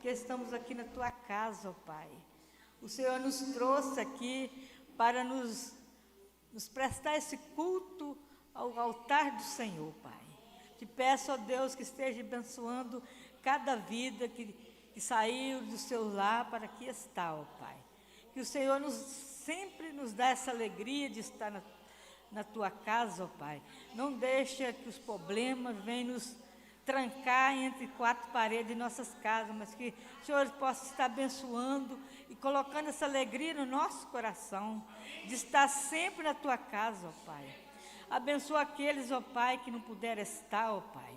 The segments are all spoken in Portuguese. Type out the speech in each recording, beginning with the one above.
porque estamos aqui na tua casa, ó Pai. O Senhor nos trouxe aqui para nos prestar esse culto ao altar do Senhor, Pai. Te peço, ó Deus, que esteja abençoando cada vida que saiu do seu lar para aqui está, ó Pai. Que o Senhor sempre nos dá essa alegria de estar na tua casa, ó Pai. Não deixa que os problemas venham nos trancar entre quatro paredes de nossas casas, mas que o Senhor possa estar abençoando e colocando essa alegria no nosso coração, de estar sempre na tua casa, ó Pai. Abençoa aqueles, ó Pai, que não puderam estar, ó Pai.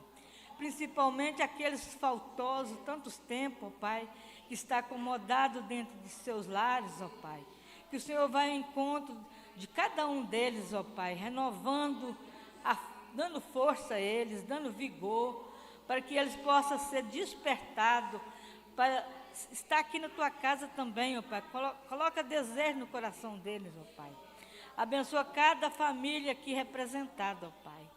Principalmente aqueles faltosos, tantos tempos, ó Pai, que está acomodado dentro de seus lares, ó Pai. Que o Senhor vá ao encontro de cada um deles, ó Pai, renovando, dando força a eles, dando vigor, para que eles possam ser despertados, para estar aqui na tua casa também, ó Pai. Coloca desejo no coração deles, ó Pai. Abençoa cada família aqui representada, ó Pai.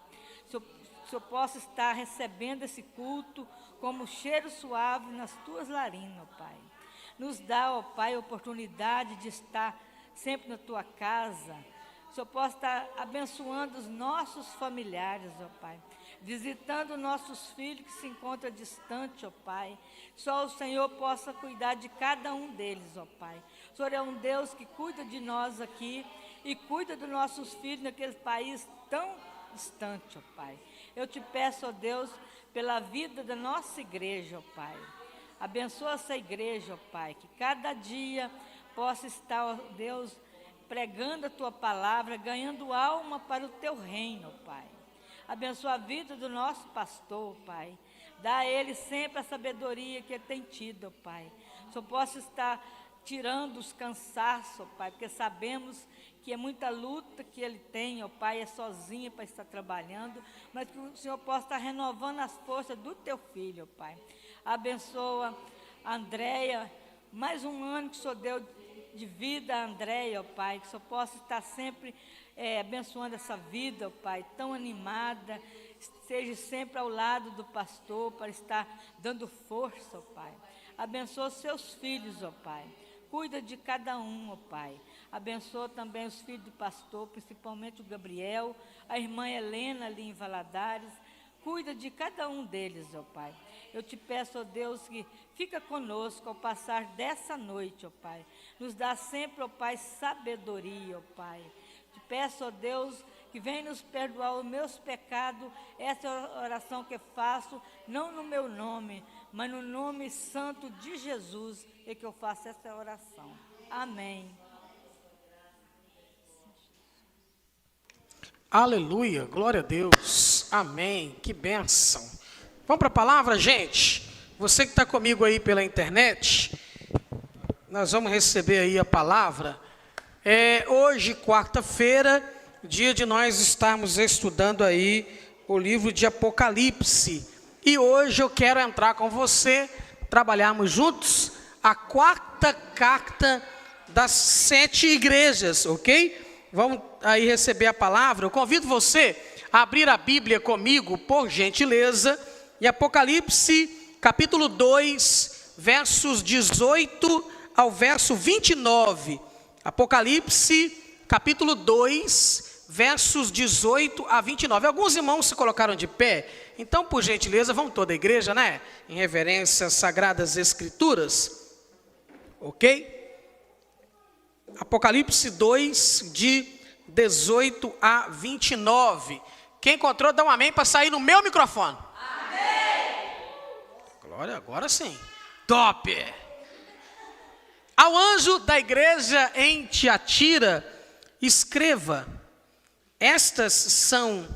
Se eu possa estar recebendo esse culto como cheiro suave nas tuas narinas, ó Pai. Nos dá, ó Pai, a oportunidade de estar sempre na tua casa. Se eu possa estar abençoando os nossos familiares, ó Pai. Visitando nossos filhos que se encontram distantes, ó Pai. Só o Senhor possa cuidar de cada um deles, ó Pai. O Senhor é um Deus que cuida de nós aqui e cuida dos nossos filhos naquele país tão distante, ó Pai. Eu te peço, ó Deus, pela vida da nossa igreja, ó Pai. Abençoa essa igreja, ó Pai, que cada dia possa estar, ó Deus, pregando a tua palavra, ganhando alma para o teu reino, ó Pai. Abençoa a vida do nosso pastor, Pai. Dá a ele sempre a sabedoria que ele tem tido, ó Pai. Se eu posso estar tirando os cansaços, ó Pai, porque sabemos que é muita luta que ele tem, ó Pai, é sozinho para estar trabalhando, mas que o Senhor possa estar renovando as forças do teu filho, ó Pai. Abençoa a Andréia, mais um ano que o Senhor deu de vida a Andréia, ó Pai, que o Senhor possa estar sempre abençoando essa vida, ó Pai, tão animada, seja sempre ao lado do pastor para estar dando força, ó Pai. Abençoa seus filhos, ó Pai. Cuida de cada um, ó Pai. Abençoa também os filhos do pastor, principalmente o Gabriel, a irmã Helena ali em Valadares. Cuida de cada um deles, ó Pai. Eu te peço, ó Deus, que fica conosco ao passar dessa noite, ó Pai. Nos dá sempre, ó Pai, sabedoria, ó Pai. Te peço, ó Deus, que venha nos perdoar os meus pecados. Essa é a oração que eu faço, não no meu nome, mas no nome santo de Jesus, é que eu faço essa oração. Amém. Aleluia, glória a Deus, amém, que bênção. Vamos para a palavra, gente? Você que está comigo aí pela internet, nós vamos receber aí a palavra. Hoje, quarta-feira, dia de nós estarmos estudando aí o livro de Apocalipse. E hoje eu quero entrar com você, trabalharmos juntos a quarta carta das 7 igrejas, ok? Vamos aí receber a palavra. Eu convido você a abrir a Bíblia comigo, por gentileza, em Apocalipse, capítulo 2, versos 18 ao verso 29. Apocalipse, capítulo 2, versos 18 a 29. Alguns irmãos se colocaram de pé, então, por gentileza, vamos toda a igreja, né? Em reverência às Sagradas Escrituras, ok? Apocalipse 2, de 18 a 29. Quem encontrou, dá um amém para sair no meu microfone. Amém! Glória, agora sim. Top! Ao anjo da igreja em Tiatira, escreva: estas são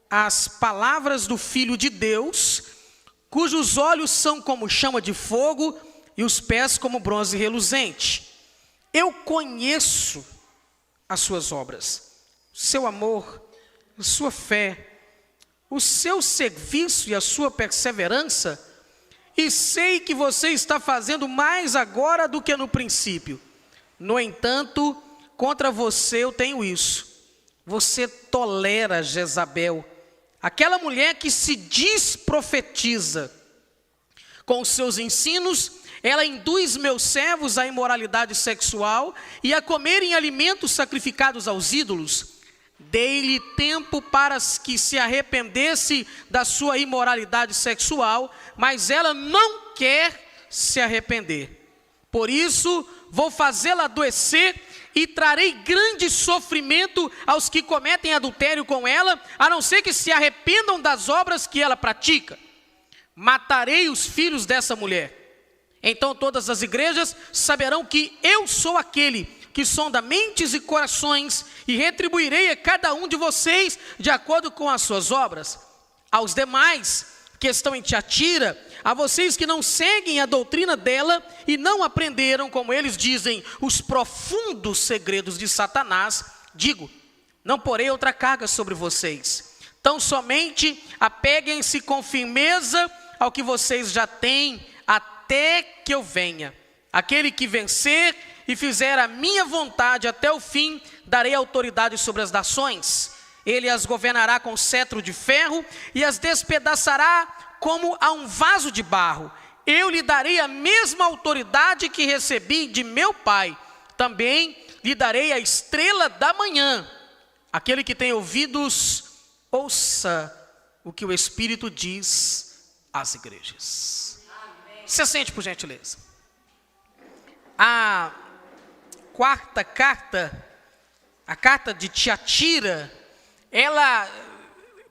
as palavras do Filho de Deus, cujos olhos são como chama de fogo e os pés como bronze reluzente. Eu conheço as suas obras, seu amor, a sua fé, o seu serviço e a sua perseverança, e sei que você está fazendo mais agora do que no princípio. No entanto, contra você eu tenho isso: você tolera Jezabel, aquela mulher que se diz profetiza. Com os seus ensinos, ela induz meus servos à imoralidade sexual e a comerem alimentos sacrificados aos ídolos. Dei-lhe tempo para que se arrependesse da sua imoralidade sexual, mas ela não quer se arrepender. Por isso, vou fazê-la adoecer e trarei grande sofrimento aos que cometem adultério com ela, a não ser que se arrependam das obras que ela pratica. Matarei os filhos dessa mulher. Então todas as igrejas saberão que eu sou aquele que sonda mentes e corações, e retribuirei a cada um de vocês de acordo com as suas obras. Aos demais que estão em Tiatira, a vocês que não seguem a doutrina dela e não aprenderam, como eles dizem, os profundos segredos de Satanás, digo: não porei outra carga sobre vocês. Tão somente apeguem-se com firmeza ao que vocês já têm, até que eu venha. Aquele que vencer e fizer a minha vontade até o fim, darei autoridade sobre as nações. Ele as governará com cetro de ferro e as despedaçará como a um vaso de barro. Eu lhe darei a mesma autoridade que recebi de meu Pai. Também lhe darei a estrela da manhã. Aquele que tem ouvidos, ouça o que o Espírito diz às igrejas. Amém. Se assente, por gentileza. A quarta carta, a carta de Tiatira, ela,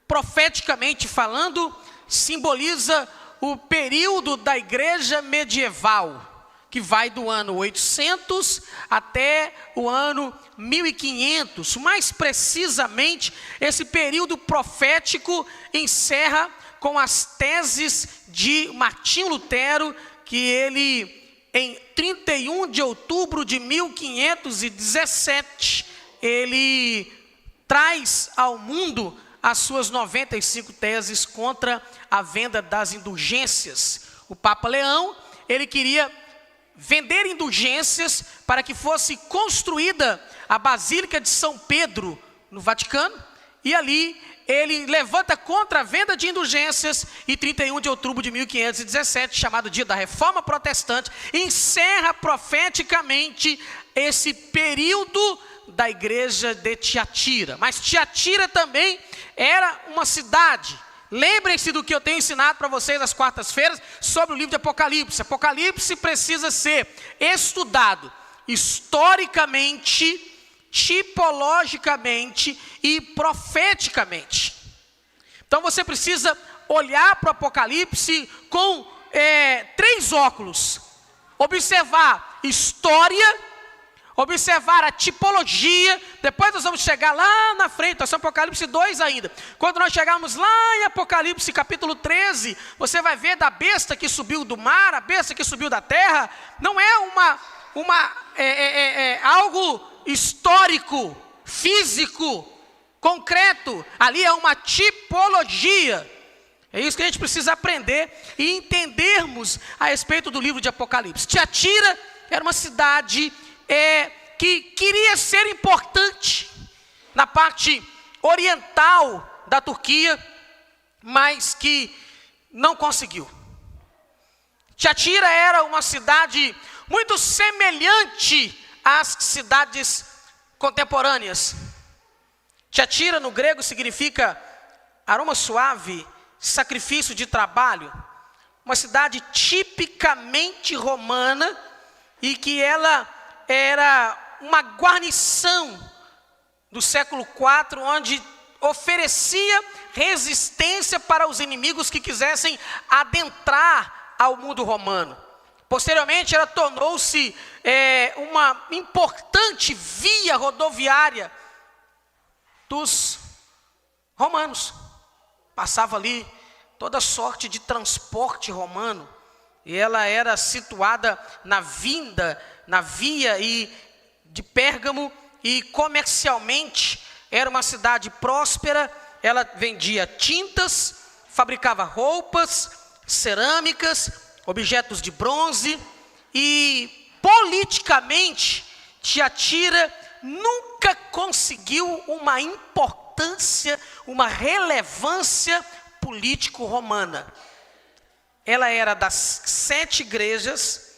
profeticamente falando, simboliza o período da igreja medieval, que vai do ano 800 até o ano 1500. Mais precisamente, esse período profético encerra com as teses de Martinho Lutero, que ele, em 31 de outubro de 1517, ele traz ao mundo as suas 95 teses contra a venda das indulgências. O Papa Leão, ele queria vender indulgências para que fosse construída a Basílica de São Pedro, no Vaticano, e ali ele levanta contra a venda de indulgências, e 31 de outubro de 1517, chamado Dia da Reforma Protestante, encerra profeticamente esse período da igreja de Tiatira. Mas Tiatira também era uma cidade. Lembrem-se do que eu tenho ensinado para vocês às quartas-feiras sobre o livro de Apocalipse. Apocalipse precisa ser estudado historicamente, tipologicamente e profeticamente. Então você precisa olhar para o Apocalipse com 3 óculos: observar história, observar a tipologia. Depois nós vamos chegar lá na frente, nós somos Apocalipse 2 ainda. Quando nós chegarmos lá em Apocalipse capítulo 13, você vai ver da besta que subiu do mar, a besta que subiu da terra. Não é algo histórico, físico, concreto. Ali é uma tipologia. É isso que a gente precisa aprender e entendermos a respeito do livro de Apocalipse. Tiatira era uma cidade que queria ser importante na parte oriental da Turquia, mas que não conseguiu. Tiatira era uma cidade muito semelhante às cidades contemporâneas. Tiatira no grego significa aroma suave, sacrifício de trabalho. Uma cidade tipicamente romana, e que ela era uma guarnição do século IV, onde oferecia resistência para os inimigos que quisessem adentrar ao mundo romano. Posteriormente, ela tornou-se uma importante via rodoviária dos romanos. Passava ali toda sorte de transporte romano, e ela era situada na via de Pérgamo, e comercialmente era uma cidade próspera. Ela vendia tintas, fabricava roupas, cerâmicas, objetos de bronze, e politicamente Tiatira nunca conseguiu uma importância, uma relevância político-romana. ela era das 7 igrejas,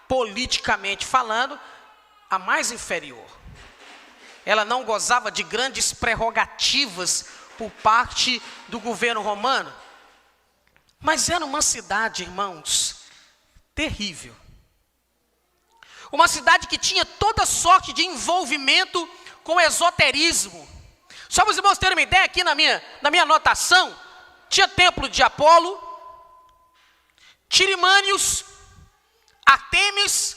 politicamente falando, a mais inferior. Ela não gozava de grandes prerrogativas por parte do governo romano. Mas era uma cidade, irmãos, terrível. Uma cidade que tinha toda sorte de envolvimento com esoterismo. Só para os irmãos terem uma ideia, aqui na minha anotação, tinha templo de Apolo, Tirimânios, Artemis,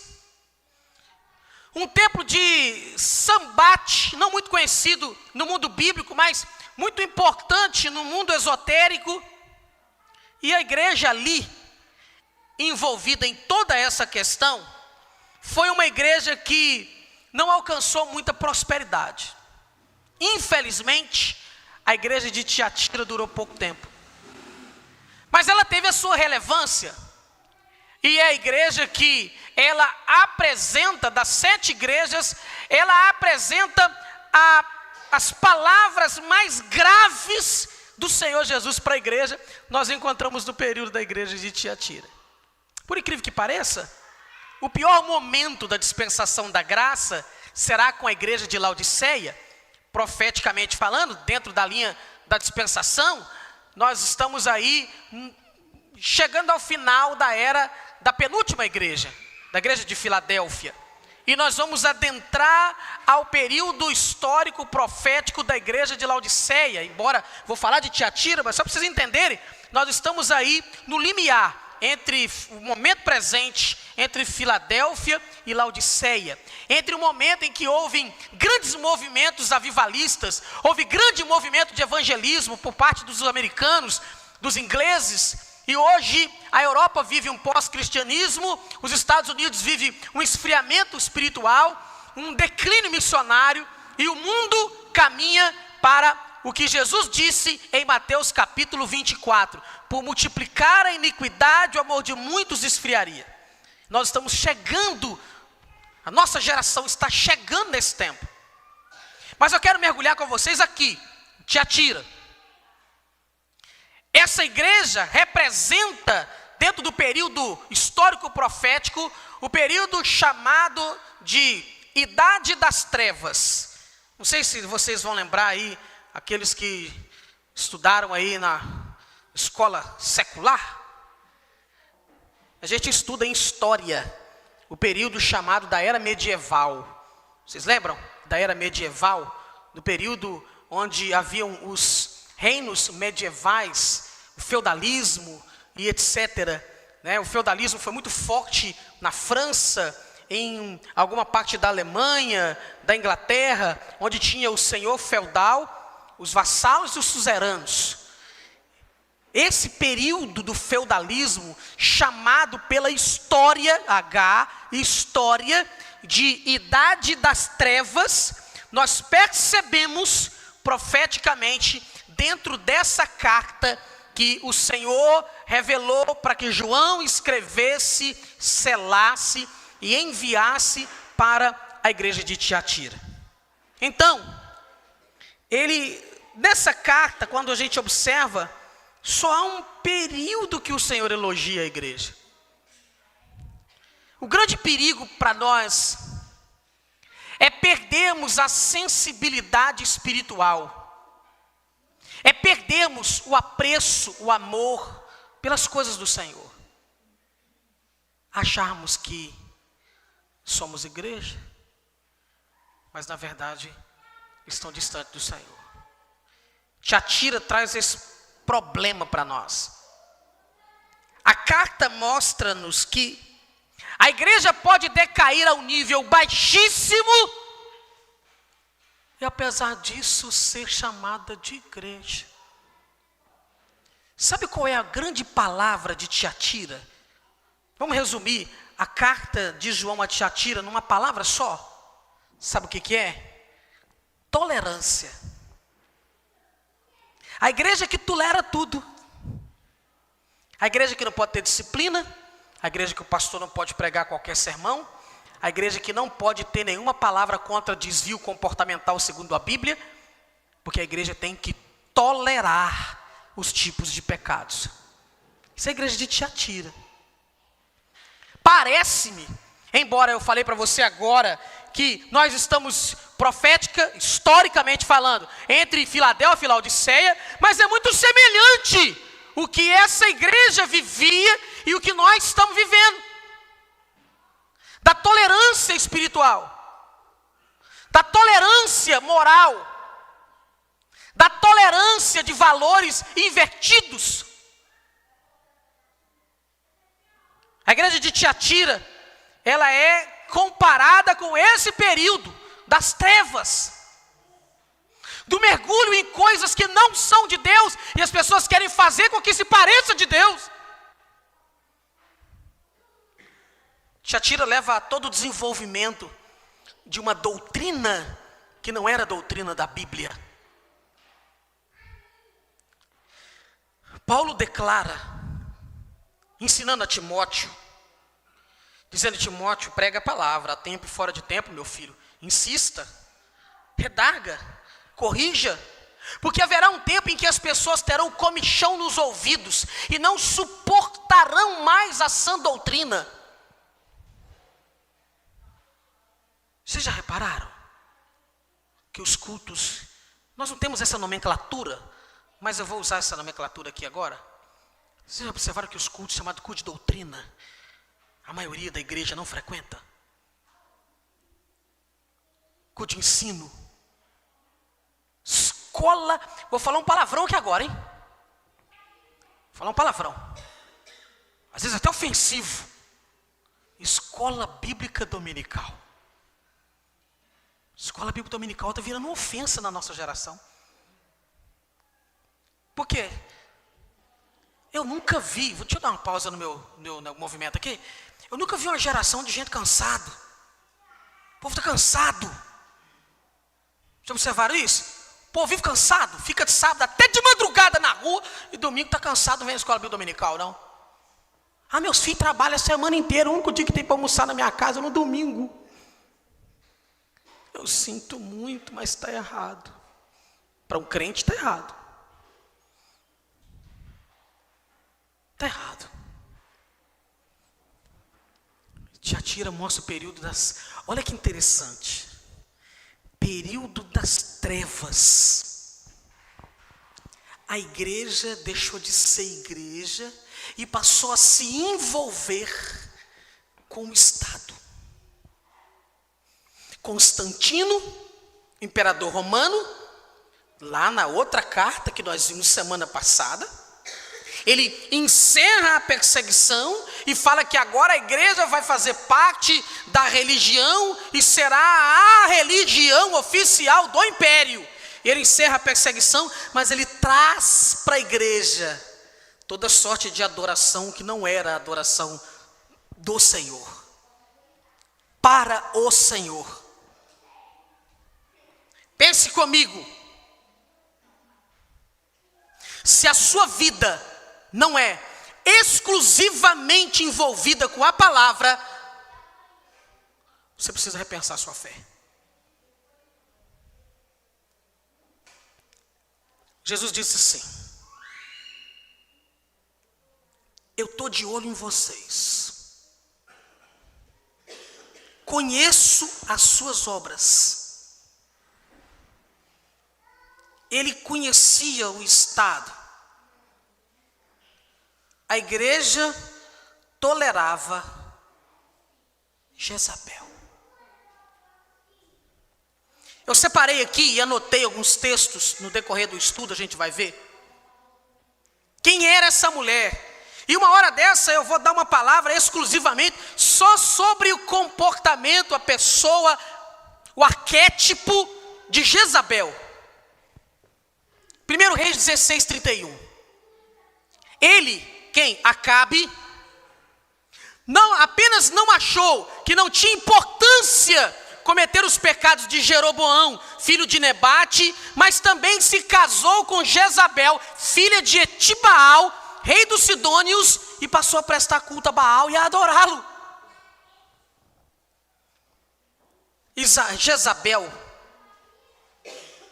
um templo de Sambate, não muito conhecido no mundo bíblico, mas muito importante no mundo esotérico. E a igreja ali, envolvida em toda essa questão, foi uma igreja que não alcançou muita prosperidade. Infelizmente, a igreja de Tiatira durou pouco tempo. Mas ela teve a sua relevância. E é a igreja que ela apresenta, das 7 igrejas, ela apresenta as palavras mais graves do Senhor Jesus para a igreja. Nós encontramos no período da igreja de Tiatira. Por incrível que pareça, o pior momento da dispensação da graça será com a igreja de Laodiceia. Profeticamente falando, dentro da linha da dispensação, nós estamos aí chegando ao final da era da penúltima igreja, da igreja de Filadélfia. E nós vamos adentrar ao período histórico profético da igreja de Laodiceia. Embora vou falar de Tiatira, mas só para vocês entenderem, nós estamos aí no limiar entre o momento presente, entre Filadélfia e Laodiceia, entre o momento em que houve grandes movimentos avivalistas, houve grande movimento de evangelismo por parte dos americanos, dos ingleses, e hoje a Europa vive um pós-cristianismo, os Estados Unidos vivem um esfriamento espiritual, um declínio missionário, e o mundo caminha para o que Jesus disse em Mateus capítulo 24, por multiplicar a iniquidade, o amor de muitos esfriaria. Nós estamos chegando, a nossa geração está chegando nesse tempo. Mas eu quero mergulhar com vocês aqui, Tiatira. Essa igreja representa, dentro do período histórico profético, o período chamado de Idade das Trevas. Não sei se vocês vão lembrar aí, aqueles que estudaram aí na escola secular. A gente estuda em história o período chamado da Era Medieval. Vocês lembram da Era Medieval? Do período onde haviam os reinos medievais, o feudalismo e etc. O feudalismo foi muito forte na França, em alguma parte da Alemanha, da Inglaterra, onde tinha o senhor feudal, os vassalos e os suzeranos. Esse período do feudalismo, chamado pela história, história de Idade das Trevas, nós percebemos profeticamente dentro dessa carta que o Senhor revelou para que João escrevesse, selasse e enviasse para a igreja de Tiatira. Então, nessa carta, quando a gente observa, só há um período que o Senhor elogia a igreja. O grande perigo para nós é perdermos a sensibilidade espiritual, é perdermos o apreço, o amor pelas coisas do Senhor, acharmos que somos igreja, mas na verdade estão distantes do Senhor. Tiatira traz esse problema para nós. A carta mostra-nos que a igreja pode decair a um nível baixíssimo e apesar disso ser chamada de igreja. Sabe qual é a grande palavra de Tiatira? Vamos resumir a carta de João a Tiatira numa palavra só. Sabe o que é? Tolerância. A igreja que tolera tudo. A igreja que não pode ter disciplina. A igreja que o pastor não pode pregar qualquer sermão. A igreja que não pode ter nenhuma palavra contra desvio comportamental segundo a Bíblia. Porque a igreja tem que tolerar os tipos de pecados. Isso é a igreja de Tiatira. Parece-me, embora eu falei para você agora, que nós estamos profética, historicamente falando, entre Filadélfia e Laodiceia, mas é muito semelhante o que essa igreja vivia e o que nós estamos vivendo. Da tolerância espiritual, da tolerância moral, da tolerância de valores invertidos. A igreja de Tiatira, ela é comparada com esse período das trevas, do mergulho em coisas que não são de Deus, e as pessoas querem fazer com que se pareça de Deus. Tiatira leva a todo o desenvolvimento de uma doutrina que não era a doutrina da Bíblia. Paulo declara, ensinando a Timóteo, dizendo a Timóteo, prega a palavra, a tempo e fora de tempo, meu filho. Insista, redarga, corrija, porque haverá um tempo em que as pessoas terão comichão nos ouvidos e não suportarão mais a sã doutrina. Vocês já repararam que os cultos, nós não temos essa nomenclatura, mas eu vou usar essa nomenclatura aqui agora. Vocês já observaram que os cultos chamados culto de doutrina, a maioria da igreja não frequenta? Culto de ensino, escola, vou falar um palavrão aqui agora, hein? Vou falar um palavrão, às vezes até ofensivo. Escola bíblica dominical. Escola bíblica dominical está virando uma ofensa na nossa geração. Por quê? Eu nunca vi, deixa eu dar uma pausa no meu movimento aqui. Eu nunca vi uma geração de gente cansada. O povo está cansado. Já observaram isso? O povo vive cansado, fica de sábado até de madrugada na rua, e domingo está cansado, não vem à escola bíblica dominical, não. Ah, meus filhos trabalham a semana inteira, o único dia que tem para almoçar na minha casa é no domingo. Eu sinto muito, mas está errado. Para um crente está errado. Está errado. Tiatira mostra o período das... Olha que interessante. Período das trevas. A igreja deixou de ser igreja e passou a se envolver com o Estado. Constantino, imperador romano, lá na outra carta que nós vimos semana passada, ele encerra a perseguição e fala que agora a igreja vai fazer parte da religião e será a religião oficial do império. Ele encerra a perseguição, mas ele traz para a igreja toda sorte de adoração que não era a adoração do Senhor, para o Senhor. Pense comigo, se a sua vida não é exclusivamente envolvida com a palavra, você precisa repensar a sua fé. Jesus disse assim: eu estou de olho em vocês, conheço as suas obras. Ele conhecia o Estado. A igreja tolerava Jezabel. Eu separei aqui e anotei alguns textos no decorrer do estudo, a gente vai ver quem era essa mulher. E uma hora dessa eu vou dar uma palavra exclusivamente só sobre o comportamento, a pessoa, o arquétipo de Jezabel. 1 Reis 16:31. Ele, quem? Acabe, não apenas não achou que não tinha importância cometer os pecados de Jeroboão, filho de Nebate, mas também se casou com Jezabel, filha de Etibaal, rei dos Sidônios, e passou a prestar culto a Baal e a adorá-lo. Jezabel,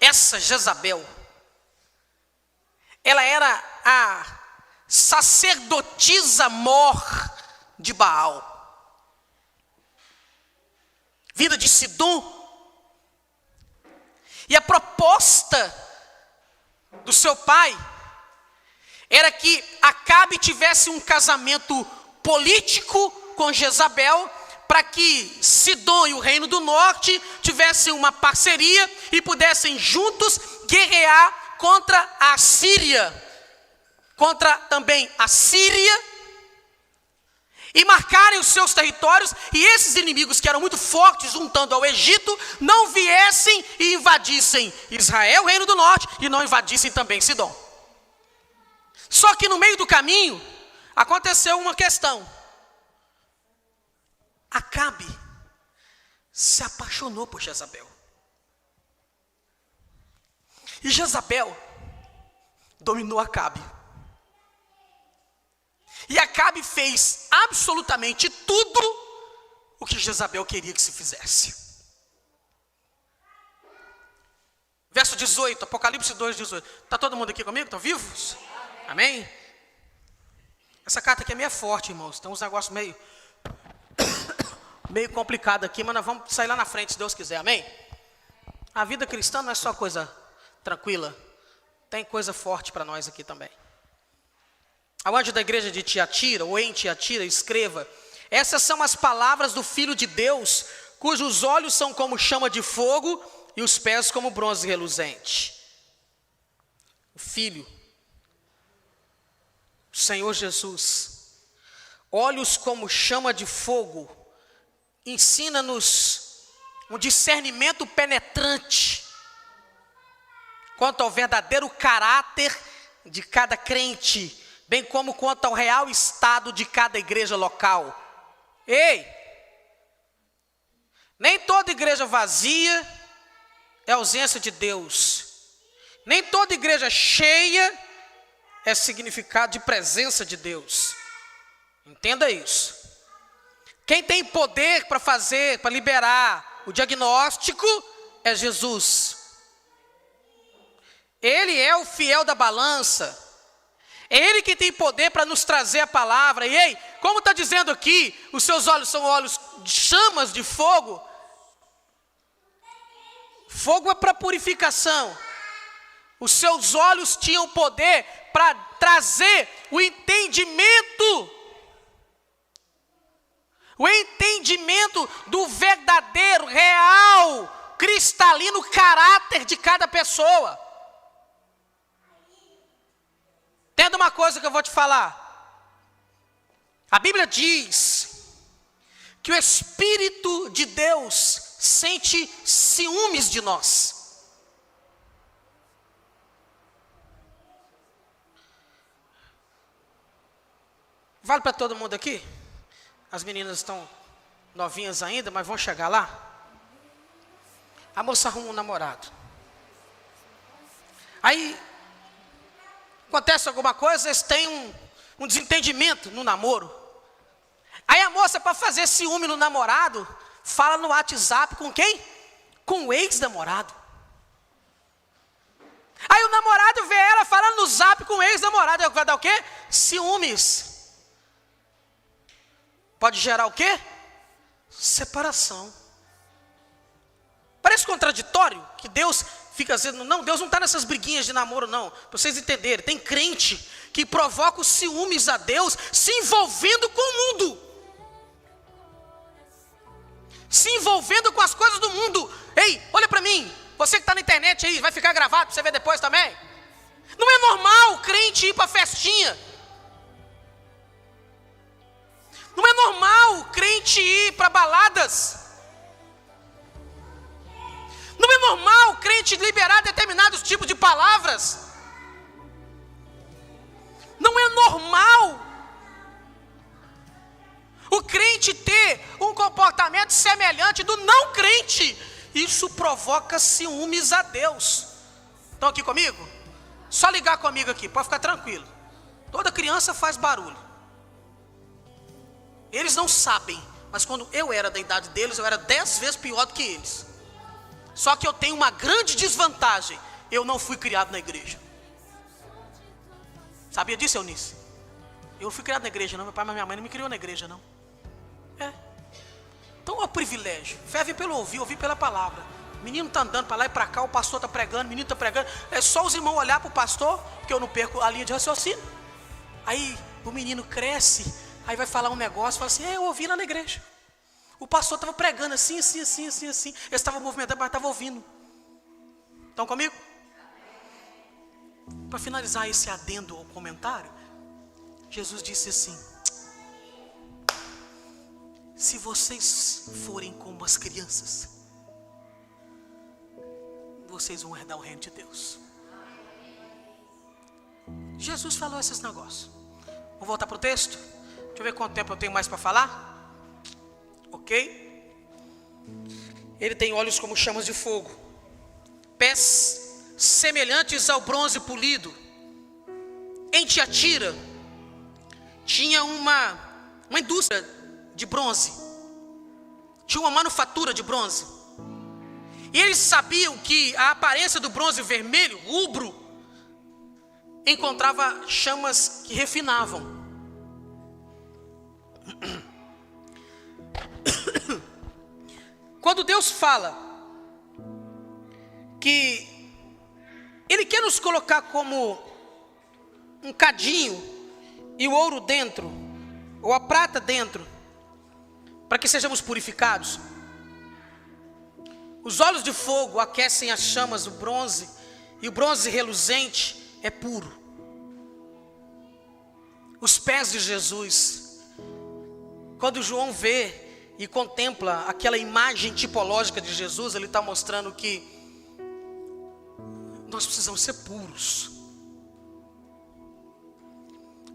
essa Jezabel, ela era sacerdotisa mor de Baal, vinda de Sidom. E a proposta do seu pai era que Acabe tivesse um casamento político com Jezabel, para que Sidom e o reino do norte tivessem uma parceria e pudessem juntos guerrear contra a Síria, contra também a Síria, e marcarem os seus territórios, e esses inimigos que eram muito fortes juntando ao Egito, não viessem e invadissem Israel, o reino do norte, e não invadissem também Sidom. Só que no meio do caminho, aconteceu uma questão. Acabe se apaixonou por Jezabel. E Jezabel dominou Acabe. E Acabe fez absolutamente tudo o que Jezabel queria que se fizesse. Verso 18, Apocalipse 2, 18. Está todo mundo aqui comigo? Estão vivos? Amém? Essa carta aqui é meio forte, irmãos. Tem uns negócios meio complicado aqui, mas nós vamos sair lá na frente, se Deus quiser. Amém? A vida cristã não é só coisa tranquila. Tem coisa forte para nós aqui também. Ao anjo da igreja de Tiatira, ou em Tiatira, escreva: essas são as palavras do Filho de Deus, cujos olhos são como chama de fogo e os pés como bronze reluzente. O Filho, o Senhor Jesus, olhos como chama de fogo, ensina-nos um discernimento penetrante quanto ao verdadeiro caráter de cada crente, bem como quanto ao real estado de cada igreja local. Ei, nem toda igreja vazia é ausência de Deus. Nem toda igreja cheia é significado de presença de Deus. Entenda isso. Quem tem poder para fazer, para liberar o diagnóstico é Jesus. Ele é o fiel da balança. É Ele que tem poder para nos trazer a palavra. E ei, como está dizendo aqui, os seus olhos são olhos de chamas de fogo. Fogo é para purificação. Os seus olhos tinham poder para trazer o entendimento do verdadeiro, real, cristalino caráter de cada pessoa. Entenda uma coisa que eu vou te falar. A Bíblia diz que o Espírito de Deus sente ciúmes de nós. Vale para todo mundo aqui? As meninas estão novinhas ainda, mas vão chegar lá. A moça arruma um namorado. Aí acontece alguma coisa, eles têm um desentendimento no namoro. Aí a moça, para fazer ciúme no namorado, fala no WhatsApp com quem? Com o ex-namorado. Aí o namorado vê ela falando no zap com o ex-namorado. Vai dar o quê? Ciúmes. Pode gerar o quê? Separação. Parece contraditório que Deus fica dizendo, não, Deus não está nessas briguinhas de namoro não. Para vocês entenderem, tem crente que provoca os ciúmes a Deus se envolvendo com o mundo. Se envolvendo com as coisas do mundo. Ei, olha para mim, você que está na internet aí, vai ficar gravado para você ver depois também. Não é normal o crente ir para festinha. Não é normal o crente ir para baladas. Não é normal o crente liberar determinados tipos de palavras. Não é normal o crente ter um comportamento semelhante do não crente. Isso provoca ciúmes a Deus. Estão aqui comigo? Só ligar comigo aqui, pode ficar tranquilo. Toda criança faz barulho. Eles não sabem, mas quando eu era da idade deles, eu era 10 vezes pior do que eles. Só que eu tenho uma grande desvantagem. Eu não fui criado na igreja. Sabia disso, Eunice? Eu fui criado na igreja, não. Meu pai e minha mãe não me criou na igreja, não. Então é o privilégio. Fé vem pelo ouvir pela palavra. O menino está andando para lá e para cá, o pastor está pregando, o menino está pregando. É só os irmãos olhar para o pastor, que eu não perco a linha de raciocínio. Aí o menino cresce, aí vai falar um negócio, fala assim, eu ouvi lá na igreja. O pastor estava pregando assim. Eles estavam movimentando, mas estava ouvindo. Estão comigo? Para finalizar esse adendo ao comentário, Jesus disse assim: se vocês forem como as crianças, vocês vão herdar o reino de Deus. Jesus falou esses negócios. Vou voltar para o texto. Deixa eu ver quanto tempo eu tenho mais para falar. Ok? Ele tem olhos como chamas de fogo, pés semelhantes ao bronze polido. Em Tiatira tinha uma indústria de bronze, tinha uma manufatura de bronze, e eles sabiam que a aparência do bronze vermelho, rubro, encontrava chamas que refinavam. Quando Deus fala que Ele quer nos colocar como um cadinho e o ouro dentro, ou a prata dentro, para que sejamos purificados. Os olhos de fogo aquecem as chamas do bronze, e o bronze reluzente é puro. Os pés de Jesus, quando João vê e contempla aquela imagem tipológica de Jesus, ele está mostrando que nós precisamos ser puros.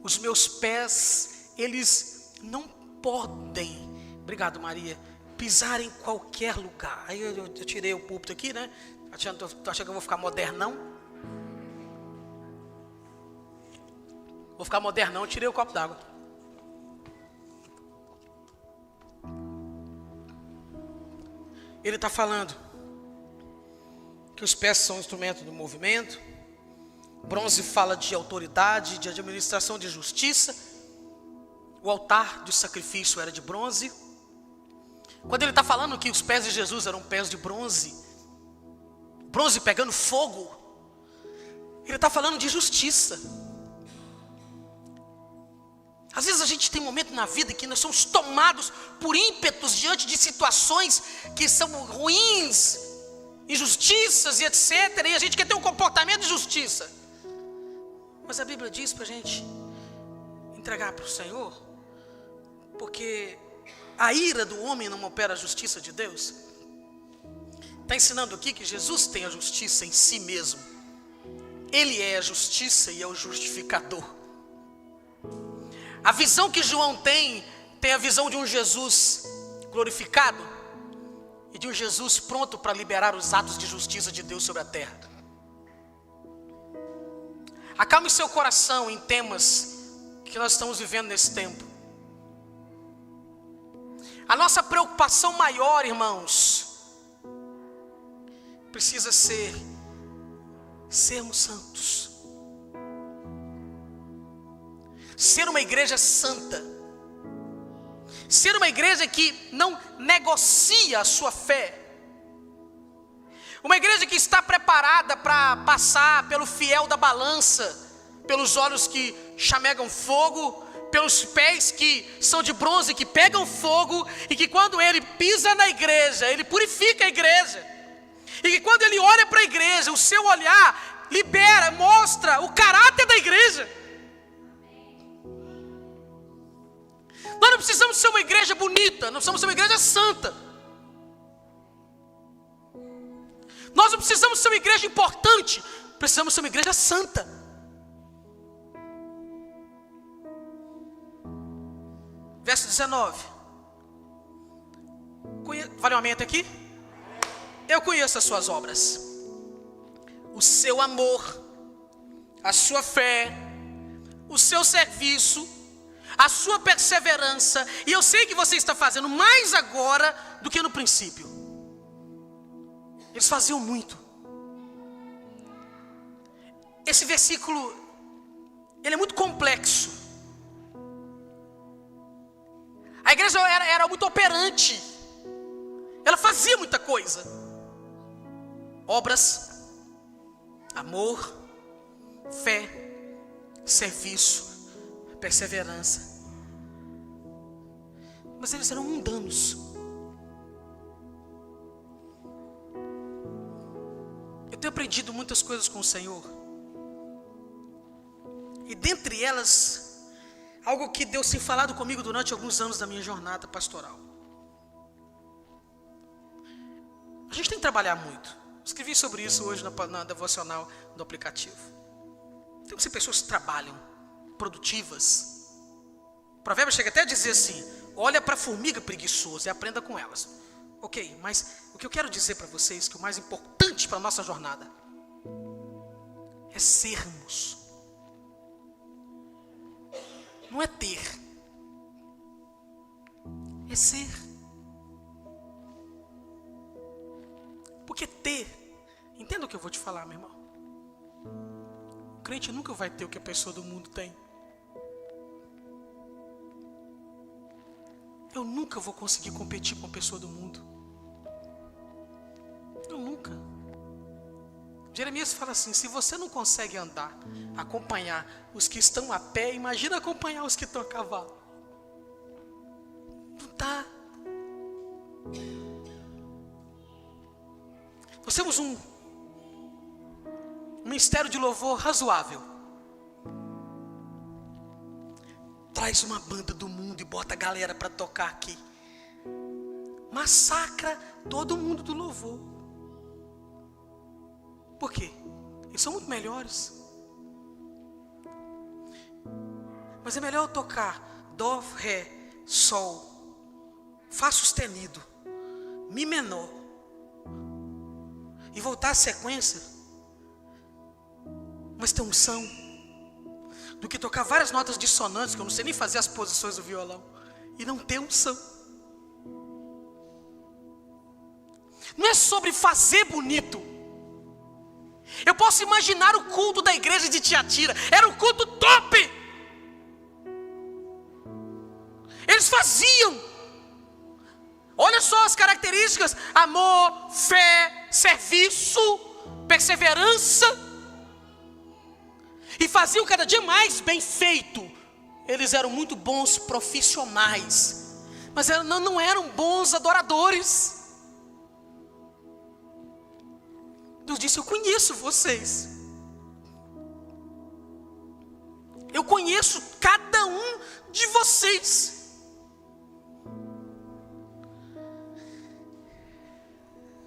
Os meus pés, eles não podem, obrigado Maria, pisar em qualquer lugar. Aí eu tirei o púlpito aqui, né? Tô achando que eu vou ficar modernão? Vou ficar modernão, eu tirei o copo d'água. Ele está falando que os pés são instrumento do movimento. Bronze fala de autoridade, de administração de justiça. O altar de sacrifício era de bronze. Quando ele está falando que os pés de Jesus eram pés de bronze, bronze pegando fogo, ele está falando de justiça. Às vezes a gente tem um momento na vida que nós somos tomados por ímpetos diante de situações que são ruins, injustiças e etc. E a gente quer ter um comportamento de justiça. Mas a Bíblia diz para a gente entregar para o Senhor, porque a ira do homem não opera a justiça de Deus. Está ensinando aqui que Jesus tem a justiça em si mesmo. Ele é a justiça e é o justificador. A visão que João tem a visão de um Jesus glorificado e de um Jesus pronto para liberar os atos de justiça de Deus sobre a terra. Acalme seu coração em temas que nós estamos vivendo nesse tempo. A nossa preocupação maior, irmãos, precisa ser sermos santos. Ser uma igreja santa. Ser uma igreja que não negocia a sua fé. Uma igreja que está preparada para passar pelo fiel da balança, pelos olhos que chamegam fogo, pelos pés que são de bronze, que pegam fogo, e que quando ele pisa na igreja, ele purifica a igreja. E que quando ele olha para a igreja, o seu olhar libera, mostra o caráter da igreja. Nós não precisamos ser uma igreja bonita, nós precisamos ser uma igreja santa. Nós não precisamos ser uma igreja importante, precisamos ser uma igreja santa. Verso 19. Vale um amém até aqui? Eu conheço as suas obras, o seu amor, a sua fé, o seu serviço, a sua perseverança, e eu sei que você está fazendo mais agora do que no princípio. Eles faziam muito. Esse versículo, ele é muito complexo. A igreja era muito operante. Ela fazia muita coisa. Obras, amor, fé, serviço, perseverança. Mas eles eram mundanos. Eu tenho aprendido muitas coisas com o Senhor. E dentre elas, algo que Deus tem falado comigo durante alguns anos da minha jornada pastoral. A gente tem que trabalhar muito. Escrevi sobre isso hoje na devocional do aplicativo. Tem que ser pessoas que trabalham, produtivas. O provérbio chega até a dizer assim: olha para a formiga preguiçosa e aprenda com elas. Ok, mas o que eu quero dizer para vocês, que o mais importante para a nossa jornada é sermos. Não é ter, é ser. Porque ter, entenda o que eu vou te falar, meu irmão. O crente nunca vai ter o que a pessoa do mundo tem. Eu nunca vou conseguir competir com a pessoa do mundo. Eu nunca. Jeremias fala assim: se você não consegue andar, acompanhar os que estão a pé, imagina acompanhar os que estão a cavalo. Não dá. Nós temos um ministério de louvor razoável. Traz uma banda do mundo e bota a galera para tocar aqui. Massacra todo mundo do louvor. Por quê? Eles são muito melhores. Mas é melhor eu tocar Dó, Ré, Sol, Fá sustenido, Mi menor, e voltar à sequência, mas ter unção, do que tocar várias notas dissonantes, que eu não sei nem fazer as posições do violão, e não ter unção. Não é sobre fazer bonito. Eu posso imaginar o culto da igreja de Tiatira. Era um culto top. Eles faziam. Olha só as características: amor, fé, serviço, perseverança. E faziam cada dia mais bem feito. Eles eram muito bons profissionais, mas não eram bons adoradores. Deus disse: eu conheço vocês. Eu conheço cada um de vocês.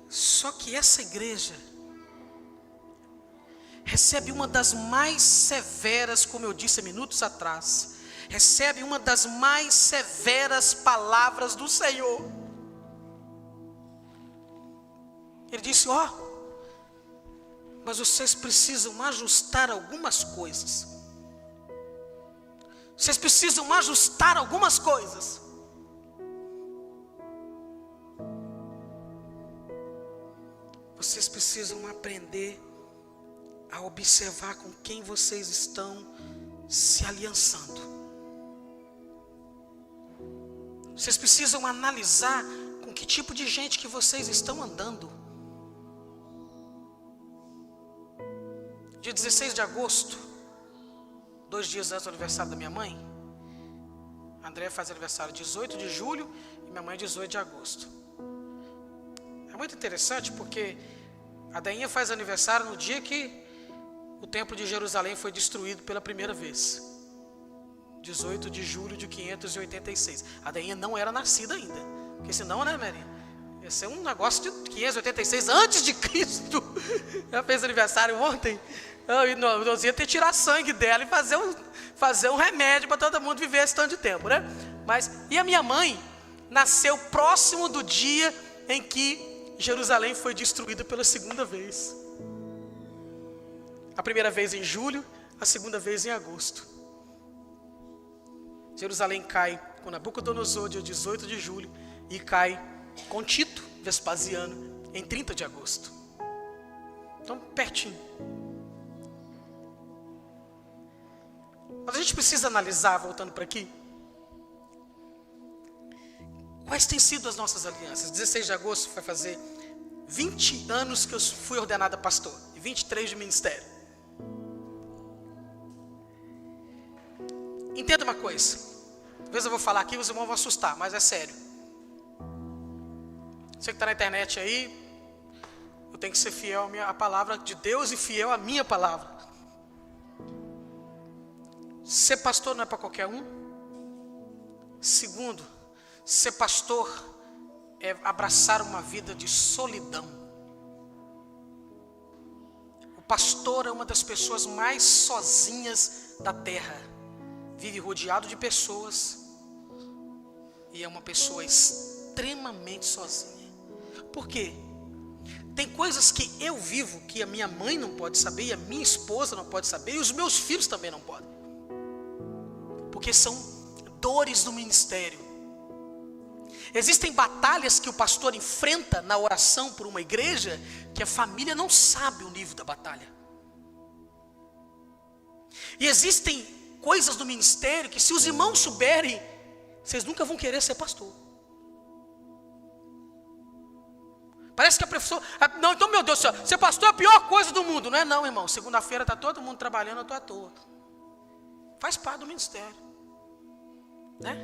Só que essa igreja recebe uma das mais severas, como eu disse há minutos atrás, recebe uma das mais severas palavras do Senhor. Ele disse: mas vocês precisam ajustar algumas coisas. Vocês precisam ajustar algumas coisas. Vocês precisam aprender a observar com quem vocês estão se aliançando. Vocês precisam analisar com que tipo de gente que vocês estão andando. Dia 16 de agosto, 2 dias antes do aniversário da minha mãe, a Andréia faz aniversário 18 de julho e minha mãe 18 de agosto. É muito interessante porque a Dainha faz aniversário no dia que o templo de Jerusalém foi destruído pela primeira vez. 18 de julho de 586. A Dainha não era nascida ainda, porque senão, né, Maria? Ia ser um negócio de 586 antes de Cristo. Ela fez aniversário ontem. Nós ia ter que tirar sangue dela e fazer um remédio para todo mundo viver esse tanto de tempo, né? E a minha mãe nasceu próximo do dia em que Jerusalém foi destruída pela segunda vez. A primeira vez em julho, a segunda vez em agosto. Jerusalém cai com Nabucodonosor, dia 18 de julho, e cai com Tito Vespasiano em 30 de agosto. Então, pertinho. Mas a gente precisa analisar, voltando para aqui, Quais têm sido as nossas alianças? 16 de agosto vai fazer 20 anos que eu fui ordenado pastor, e 23 de ministério. Entenda uma coisa, às vezes eu vou falar aqui e os irmãos vão assustar, mas é sério. Você que está na internet aí, eu tenho que ser fiel à palavra de Deus e fiel à minha palavra. Ser pastor não é para qualquer um. Segundo, ser pastor é abraçar uma vida de solidão. O pastor é uma das pessoas mais sozinhas da terra. Vive rodeado de pessoas e é uma pessoa extremamente sozinha. Por quê? Tem coisas que eu vivo que a minha mãe não pode saber, e a minha esposa não pode saber, e os meus filhos também não podem. Porque são dores do ministério. Existem batalhas que o pastor enfrenta na oração por uma igreja, que a família não sabe o nível da batalha. E existem coisas do ministério que, se os irmãos souberem, vocês nunca vão querer ser pastor. Parece que a professora, não, então meu Deus do céu, ser pastor é a pior coisa do mundo. Não é não, irmão, segunda-feira está todo mundo trabalhando, eu estou à toa. Faz parte do ministério, né?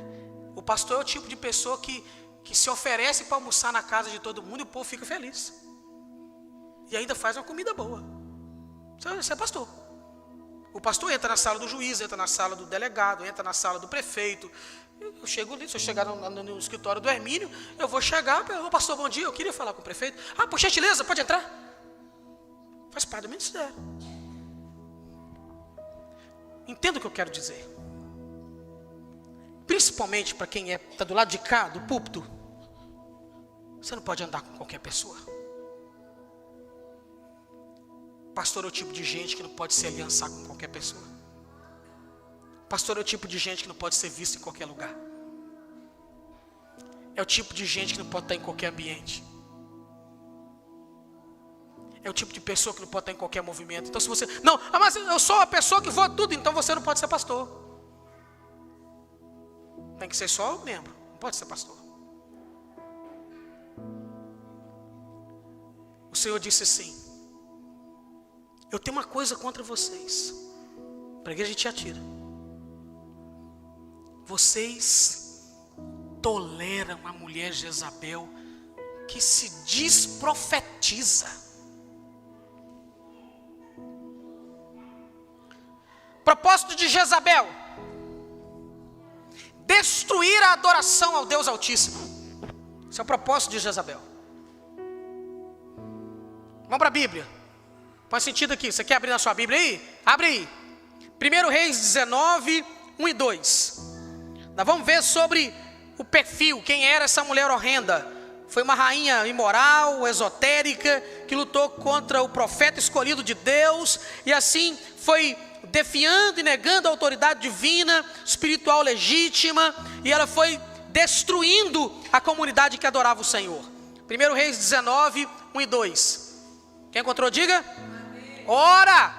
O pastor é o tipo de pessoa que se oferece para almoçar na casa de todo mundo e o povo fica feliz. E ainda faz uma comida boa. Você é pastor. O pastor entra na sala do juiz, entra na sala do delegado, entra na sala do prefeito. Eu chego ali, se eu chegar no escritório do Hermínio, eu vou chegar, pastor, bom dia, eu queria falar com o prefeito. Por gentileza, pode entrar. Faz parte do ministério. Entenda o que eu quero dizer. Principalmente para quem está do lado de cá, do púlpito. Você não pode andar com qualquer pessoa. Pastor é o tipo de gente que não pode se aliançar com qualquer pessoa. Pastor é o tipo de gente que não pode ser visto em qualquer lugar. É o tipo de gente que não pode estar em qualquer ambiente. É o tipo de pessoa que não pode estar em qualquer movimento. Então se você, não, mas eu sou a pessoa que vou tudo, então você não pode ser pastor. Tem que ser só o membro, não pode ser pastor. O Senhor disse assim: eu tenho uma coisa contra vocês. Para a igreja te atira. Vocês toleram a mulher Jezabel, que se diz profetiza. Propósito de Jezabel: destruir a adoração ao Deus Altíssimo. Esse é o propósito de Jezabel. Vamos para a Bíblia. Faz sentido aqui. Você quer abrir na sua Bíblia aí? Abre aí. 1 Reis 19, 1 e 2. Nós vamos ver sobre o perfil, quem era essa mulher horrenda. Foi uma rainha imoral, esotérica, que lutou contra o profeta escolhido de Deus, e assim foi defiando e negando a autoridade divina, espiritual legítima, e ela foi destruindo a comunidade que adorava o Senhor. 1 Reis 19, 1 e 2. Quem encontrou, diga. Ora,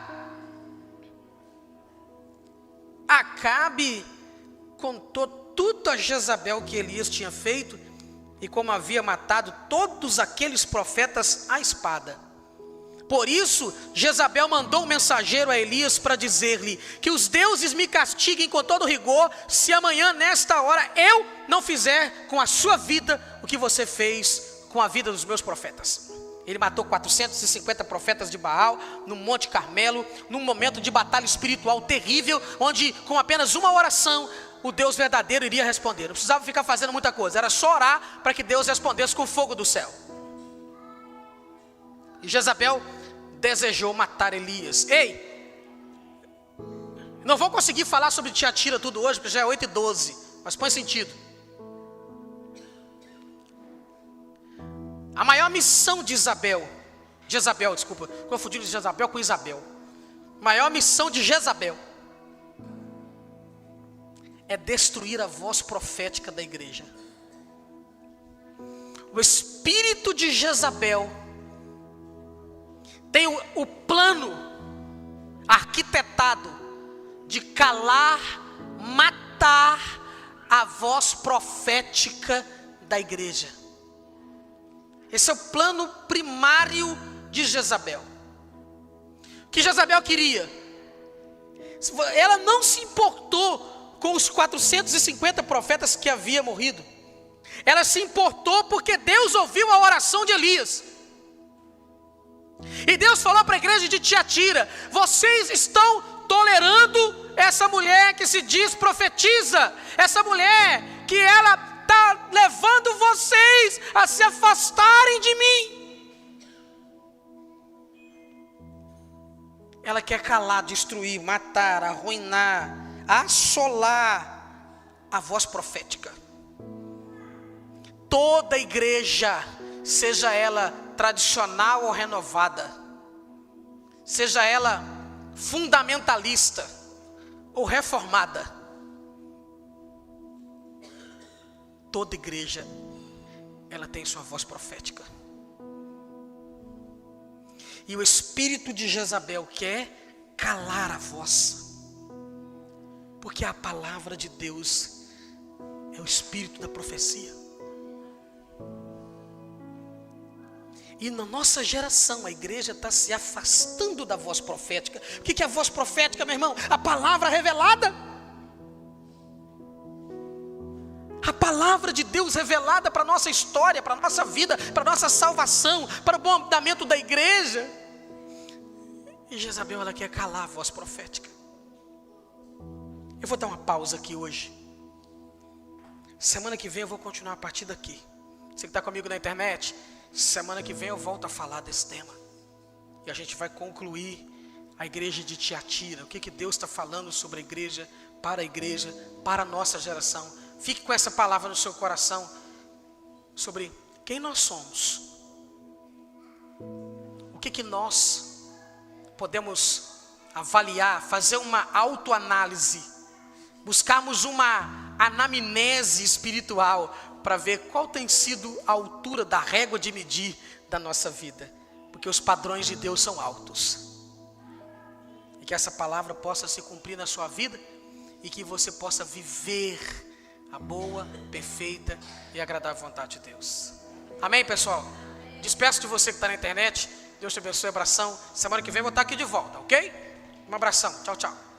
Acabe contou tudo a Jezabel que Elias tinha feito, e como havia matado todos aqueles profetas à espada. Por isso, Jezabel mandou um mensageiro a Elias para dizer-lhe que os deuses me castiguem com todo rigor, se amanhã, nesta hora, eu não fizer com a sua vida o que você fez com a vida dos meus profetas. Ele matou 450 profetas de Baal no Monte Carmelo, num momento de batalha espiritual terrível, onde com apenas uma oração o Deus verdadeiro iria responder. Não precisava ficar fazendo muita coisa, era só orar para que Deus respondesse com fogo do céu. E Jezabel desejou matar Elias. Ei, não vou conseguir falar sobre Tiatira tudo hoje, porque já é 8h12, mas põe sentido. A maior missão de Jezabel, confundindo Jezabel com Isabel. A maior missão de Jezabel é destruir a voz profética da igreja. O espírito de Jezabel tem o plano arquitetado de calar, matar a voz profética da igreja. Esse é o plano primário de Jezabel. O que Jezabel queria? Ela não se importou com os 450 profetas que haviam morrido. Ela se importou porque Deus ouviu a oração de Elias. E Deus falou para a igreja de Tiatira: vocês estão tolerando essa mulher que se diz profetiza, essa mulher que ela está levando vocês a se afastarem de mim. Ela quer calar, destruir, matar, arruinar, assolar a voz profética. Toda igreja, seja ela tradicional ou renovada, seja ela fundamentalista ou reformada, toda igreja, ela tem sua voz profética. E o espírito de Jezabel quer calar a voz, porque a palavra de Deus é o espírito da profecia. E na nossa geração, a igreja está se afastando da voz profética. O que é a voz profética, meu irmão? A palavra revelada. A palavra de Deus revelada para a nossa história, para a nossa vida, para a nossa salvação, para o bom andamento da igreja. E Jezabel, ela quer calar a voz profética. Eu vou dar uma pausa aqui hoje. Semana que vem eu vou continuar a partir daqui. Você que está comigo na internet, semana que vem eu volto a falar desse tema. E a gente vai concluir a igreja de Tiatira. O que Deus está falando sobre a igreja, para a nossa geração. Fique com essa palavra no seu coração, sobre quem nós somos. O que nós podemos avaliar, fazer uma autoanálise, buscarmos uma anamnese espiritual, para ver qual tem sido a altura da régua de medir da nossa vida, porque os padrões de Deus são altos, e que essa palavra possa se cumprir na sua vida, e que você possa viver a boa, perfeita e agradável vontade de Deus. Amém, pessoal? Despeço de você que está na internet. Deus te abençoe, abração. Semana que vem eu vou estar aqui de volta, ok? Um abração, tchau, tchau.